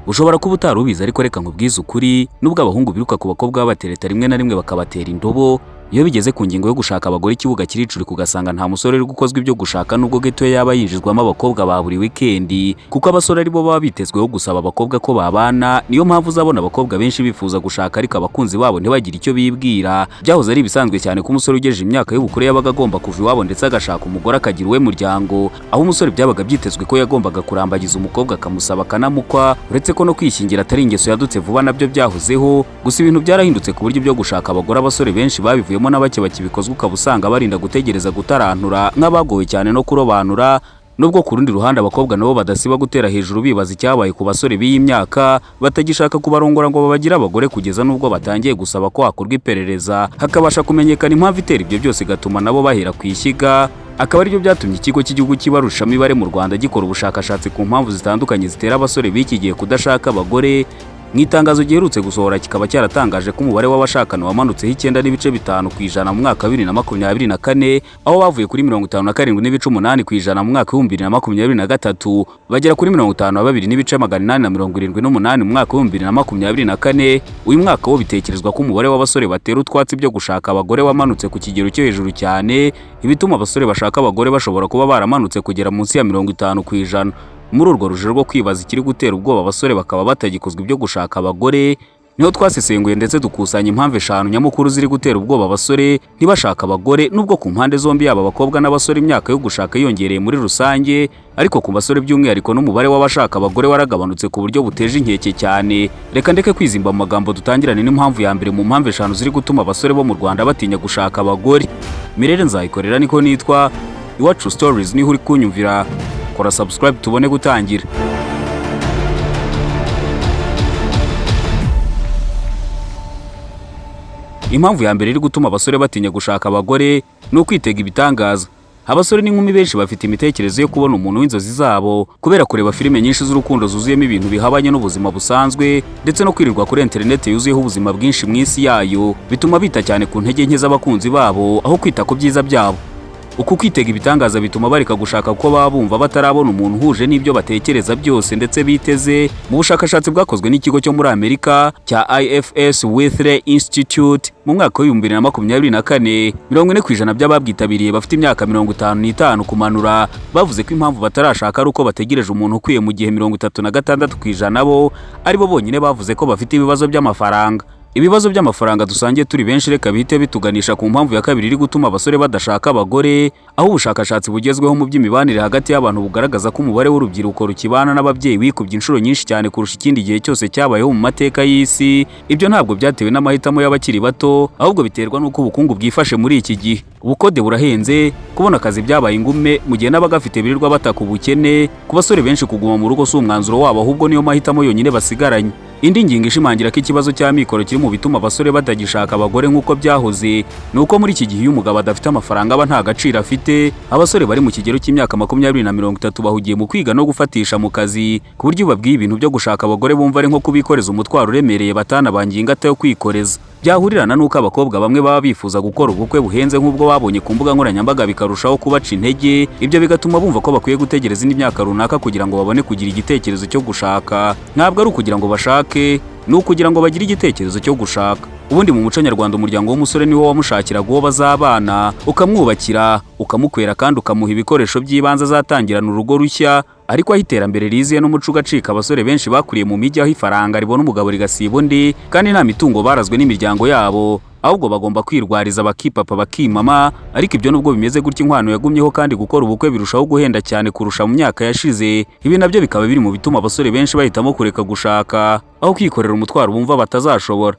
Ushobora kuba utarubiza ariko reka nkubwize ukuri nubwo abahungu biruka ku bakobwa babatereta rimwe na rimwe bakabatera indobo iyo bigeze ku ngingo yo gushaka abagore ikibuga kiricuri kugasanga nta musore uri gukozwa ibyo gushaka nubwo geto yaba yinjizwamo abakobwa ba buri weekend kuko abasore aribo baba bitezweho gusaba abakobwa ko babana. Niyo mpamvu uzabona abakobwa benshi bifuza gushaka ariko abakunzi babo ntibagire icyo bibwira. Byahoze ari bisanzwe cyane ko umusore ugejeje imyaka y'ubukure yabaga agomba kuva iwabo ndetse agashaka umugore akagira uwe muryango, aho umusore byabaga byitezwe ko yagombaga kurambagiza umukobwa akamusaba akanamukwa. Uretse ko no kwishingira atari ingeso yadutse vuba nabyo byahozeho, gusa ibintu byarahindutse ku buryo byo gushaka abagore abasore benshi babivuye na bake bakibikozwe ukaba usanga barinda gutegereza gutarantura nk'abagowe cyane no kurobanura. Nubwo ku rundi ruhande abakobwa nabo badasiba gutera hejuru bibaza icyabaye ku basore b'iyi myaka batagishaka kubarongora ngo babagire abagore kugeza nubwo batangiye gusaba ko hakorwa iperereza hakabasha kumenyekana impamvu itera ibyo byose gatuma nabo bahera ku ishyiga. Akaba aribyo byatumye ikigo cy'igihugu cy'ibarushamibare mu Rwanda gikora ubushakashatsi ku mpamvu zitandukanye zitera abasore b'iki gihe kudashaka abagore. Mw'itangazo giherutse gusohora kikaba cyaratangaje ko umubare w'abashakana wamanutseho 9.5% mu mwaka wa 2024 aho bavuye kuri 57.8% mu mwaka wa 2023 bagera kuri 52.878 mu mwaka wa 2024. Uyu mwaka wo bitekerezwa ko umubare w'abasore batera utwatsi byo gushaka abagore wamanutse ku kigero cyo hejuru cyane, ibituma abasore bashaka abagore bashobora kuba baramanutse kugera munsi ya 50%. Muri urwo rujero rwo kwibaza ikiri gutera ubwoba abasore bakaba batagikozwa ibyo gushaka abagore, niho twasesenguye ndetse dukusanya impamvu 5 nyamukuru ziri gutera ubwoba abasore ntibashaka abagore. Nubwo ku mpande zombi yaba abakobwa n'abasore imyaka yo gushaka yongereye muri rusange, ariko ku basore by'umwihariko n'umubare w'abashaka abagore waragabanutse ku buryo buteje inkeke cyane. Reka ndeke kwizimba mu magambo dutangirane n'impamvu ya mbere mu mpamvu 5 ziri gutuma abasore bo mu Rwanda batinya gushaka abagore. Mirere nzayikorera niko nitwa Iwacu Stories, niho uri kunyumvira. Kora subscribe tubone gutangira. Impamvu ya mbere iri gutuma abasore batinya gushaka abagore no kwitega ibitangaza. Abasore n'inkumi benshi bafite imitekerereze yo kubona umuntu w'inzozi zabo kubera kureba filime nyinshi z'urukundo zuzuyemo ibintu bihabanye n'ubuzima busanzwe ndetse no kwirirwa kuri internet yuzuyeho ubuzima bwinshi mu isi yayo, bituma bita cyane ku ntege nke z'abakunzi babo aho kwita ku byiza byabo. Uku kwitega ibitangaza bituma bareka gushaka ko babumva batarabona umuntu uhuje n'ibyo batekereza byose ndetse biteze. Mu bushakashatsi bwakozwe n'ikigo cyo muri Amerika cya IFS Wither Institute mu mwaka wa 2024, 40% by'ababwitabiriye bafite imyaka 55 kumanura bavuze ko impamvu batarashaka ari uko bategereje umuntu ukwiye, mu gihe 36% bo aribo bonyine bavuze ko bafite ibibazo by'amafaranga. Ibibazo by'amafaranga dusangiye turi benshi reka bihite bituganisha ku mpamvu ya kabiri iri gutuma abasore badashaka abagore, aho ubushakashatsi bugezweho mu by'imibanire hagati y'abantu bugaragaza ko umubare w'urubyiruko rukibana n'ababyeyi wikubye inshuro nyinshi cyane kurusha ikindi gihe cyose cyabayeho mu mateka y'isi. Ibyo ntabwo byatewe n'amahitamo y'abakiri bato, ahubwo biterwa n'uko ubukungu bwifashe muri iki gihe. Ubukode burahenze, kubona akazi byabaye ingume, mu gihe n'abagafite birirwa bataka ubukene. Ku basore benshi kuguma mu rugo si umwanzuro wabo, ahubwo niyo mahitamo yonyine basigaranye. Indi ngingo ishimangira ko ikibazo cy'amikoro kiri mu bituma abasore batagishaka abagore nk'uko byahoze, nuko muri iki gihe iyo umugabo adafite amafaranga aba nta gaciro afite. Abasore bari mu kigero cy'imyaka 20 na 30 bahugiye mu kwiga no gufatisha mu kazi, ku buryo babwiye ibintu byo gushaka abagore bumva ari nko kubikoreza umutwaro uremereye batanabangiye ingata yo kwikoreza. Byahurirana nuko abakobwa bamwe baba bifuza gukora ubukwe buhenze nk'ubwo babonye ku mbuga nkoranyambaga bikarushaho kubaca intege. Ibyo bigatuma bumva ko bakwiye gutegereza indi myaka runaka kugira ngo babone kugira igitekerezo cyo gushaka. Ntabwo ari ukugira ngo bashake, ni ukugira ngo bagire igitekerezo cyo gushaka. Ubundi mu muco nyarwanda umuryango w'umusore niwo wamushakiraga uwo bazabana, ukamwubakira, ukamukwera kandi ukamuha ibikoresho by'ibanze azatangirana urugo rushya. Ariko aho iterambere riziye n'umuco ugacika, abasore benshi bakuriye mu mijyi aho ifaranga ribona umugabo rigasiba undi, kandi nta mitungo barazwe n'imiryango yabo, ahubwo bagomba kwirwariza bakipapa bakimama. Ariko ibyo nubwo bimeze gutya, inkwano yagumyeho kandi gukora ubukwe birushaho guhenda cyane kurusha mu myaka yashize. Ibi nabyo bikaba biri mu bituma abasore benshi bahitamo kureka gushaka aho kwikorera umutwaro bumva batazashobora.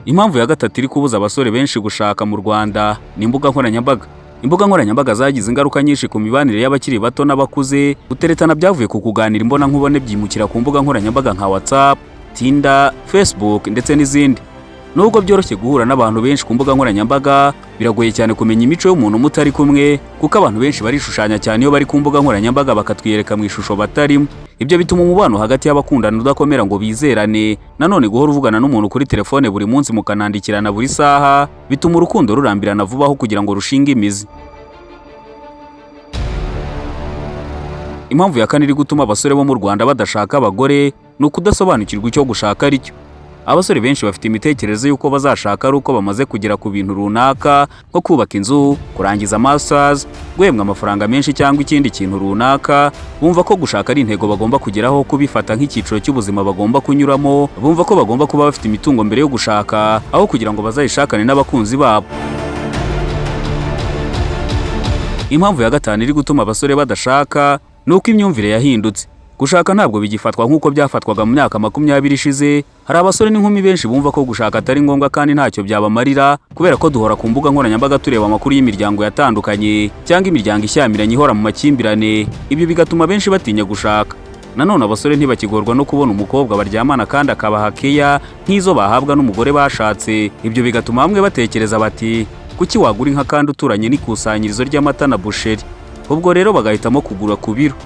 Impamvu ya gatatu iri kubuza abasore benshi gushaka mu Rwanda ni imbuga nkoranyambaga. Imbuga nkoranyambaga zagize ingaruka nyinshi ku mibanire y'abakiri bato n'abakuze. Guteretana byavuye ku kuganira imbona nkubone byimukira ku mbuga nkoranyambaga nka WhatsApp, Tinder, Facebook ndetse n'izindi. Nubwo byoroshye guhura n'abantu benshi ku mbuga nkoranyambaga, biragoye cyane kumenya imico y'umuntu mutari kumwe, kuko abantu benshi barishushanya cyane iyo bari ku mbuga nkoranyambaga bakatwiyereka mu ishusho batarimo. Ibyo bituma umubano hagati y'abakundana udakomera ngo bizerane. Nanone guhora uvugana n'umuntu kuri telefone buri munsi mukanandikirana buri saha bituma urukundo rurambirana vuba aho kugira ngo rushinge imizi. Impamvu ya kane iri gutuma abasore bo mu Rwanda badashaka abagore ni ukudasobanukirwa icyo gushaka ari cyo. Abasore benshi bafite imitekerereze y'uko bazashaka ari uko bamaze kugera ku bintu runaka nko kubaka inzu, kurangiza masters, guhembwa amafaranga menshi cyangwa ikindi kintu runaka. Bumva ko gushaka ari intego bagomba kugeraho, kubifata nk'icyiciro cy'ubuzima bagomba kunyuramo. Bumva ko bagomba kuba bafite imitungo mbere yo gushaka aho kugira ngo bazayishakane n'abakunzi babo. Impamvu ya gatanu iri gutuma abasore badashaka ni uko imyumvire yahindutse. Gushaka ntabwo bigifatwa nk'uko byafatwaga mu myaka 20 ishize. Hari abasore n'inkumi benshi bumva ko gushaka atari ngombwa kandi ntacyo byabamarira, kubera ko duhora ku mbuga nkoranyambaga tureba amakuru y'imiryango yatandukanye cyangwa imiryango ishyamiranye ihora mu makimbirane. Ibyo bigatuma benshi batinya gushaka. Nanone abasore ntibakigorwa no kubona umukobwa baryamana kandi akabaha keya nk'izo bahabwa n'umugore bashatse. Ibyo bigatuma bamwe batekereza bati, kuki wagura inka kandi uturanye n'ikusanyirizo ry'amata na busheri? Ubwo rero bagahitamo kugura ku biro.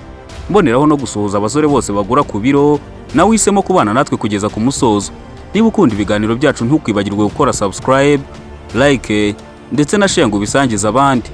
Mboneraho no gusuhuza abasore bose bagura ku biro, nawe uhisemo kubana natwe kugeza ku musozo. Niba ukunda ibiganiro byacu ntukwibagirwe gukora subscribe, like ndetse na share ngo ubisangize abandi.